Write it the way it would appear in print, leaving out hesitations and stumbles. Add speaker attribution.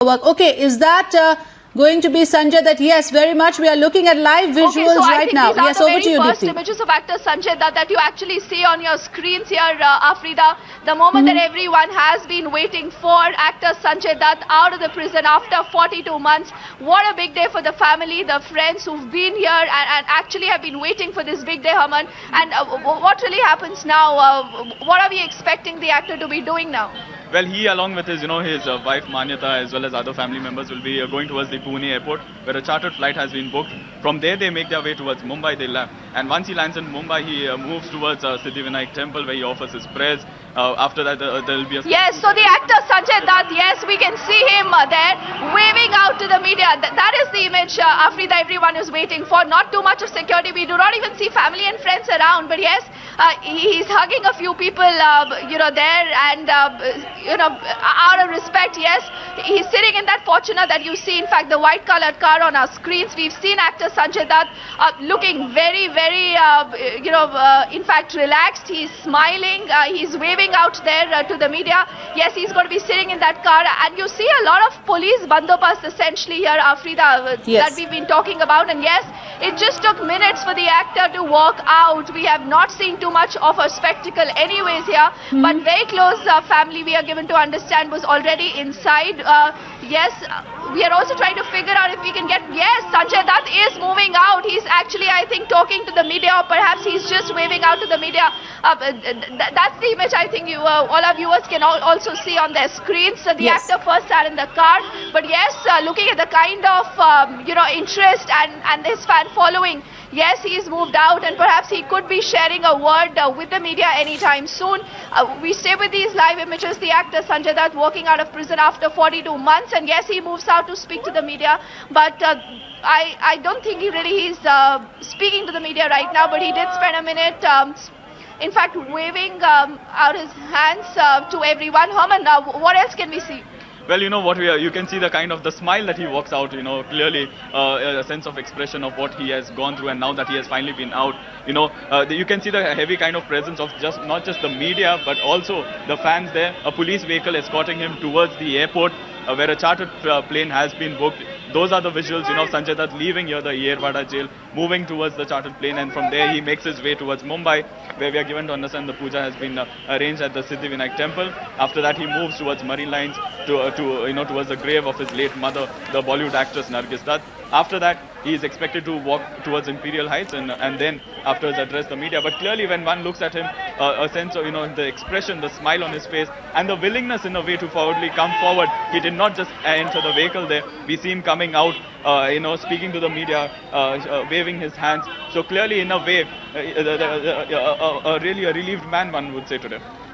Speaker 1: work. Okay, is that going to be Sanjay Dutt? Yes, very much. We are looking at live visuals right now. Yes, over to you,
Speaker 2: first
Speaker 1: Dipti.
Speaker 2: Images of actor Sanjay Dutt that you actually see on your screens here, Afrida. The moment that everyone has been waiting for actor Sanjay Dutt out of the prison after 42 months. What a big day for the family, the friends who've been here and actually have been waiting for this big day, Herman. And what really happens now? What are we expecting the actor to be doing now?
Speaker 3: Well, he along with his wife Manyata as well as other family members will be going towards the Pune airport where a chartered flight has been booked. From there they make their way towards Mumbai. They land, and once he lands in Mumbai, he moves towards Siddhivinayak temple where he offers his prayers. After that there will be a...
Speaker 2: Yes, so the actor Sanjay Dutt, yes, we can see him there waving out to the media. That is the image, Afrida, everyone is waiting for. Not too much of security. We do not even see family and friends around. But yes, he's hugging a few people, there, and out of respect, yes, he's sitting in that Fortuner that you see. In fact, the white colored car on our screens. We've seen actor Sanjay Dutt looking very, very, in fact, relaxed. He's smiling. He's waving out there to the media. Yes, he's going to be sitting in that car, and you see a lot of police bandobast essentially here, Afrida, that we've been talking about. And yes, it just took minutes for the actor to walk out. We have not seen too much of a spectacle anyways here, but very close family, we are given to understand, was already inside. Yes, we are also trying to figure out if we can get... Yes, Sanjay Dutt is moving out. He's actually, I think, talking to the media, or perhaps he's just waving out to the media. That's the image I think all our viewers can also see on their screens. So the actor first sat in the car, but yes, looking at the kind of interest and his fan following, yes, he's moved out, and perhaps he could be sharing a word with the media anytime soon. We stay with these live images. The actor Sanjay Dutt walking out of prison after 42 months, and yes, he moves out to speak to the media, but I don't think he's speaking to the media right now, but he did spend a minute in fact waving out his hands to everyone. Herman, what else can we see?
Speaker 3: Well, you can see the kind of the smile that he walks out, clearly a sense of expression of what he has gone through, and now that he has finally been out, you can see the heavy kind of presence of not just the media, but also the fans there. A police vehicle escorting him towards the airport where a chartered plane has been booked. Those are the visuals, Sanjay Dutt leaving here the Yerwada jail, moving towards the chartered plane, and from there he makes his way towards Mumbai, where we are given to understand the puja has been arranged at the Siddhivinayak temple. After that he moves towards Marine Lines towards the grave of his late mother, the Bollywood actress Nargis Dutt. After that he is expected to walk towards Imperial Heights and then afterwards address the media. But clearly when one looks at him, a sense of the expression, the smile on his face, and the willingness in a way to forwardly come forward. He did not just enter the vehicle there. We see him coming out, speaking to the media, waving his hands. So clearly in a way, really a relieved man, one would say today.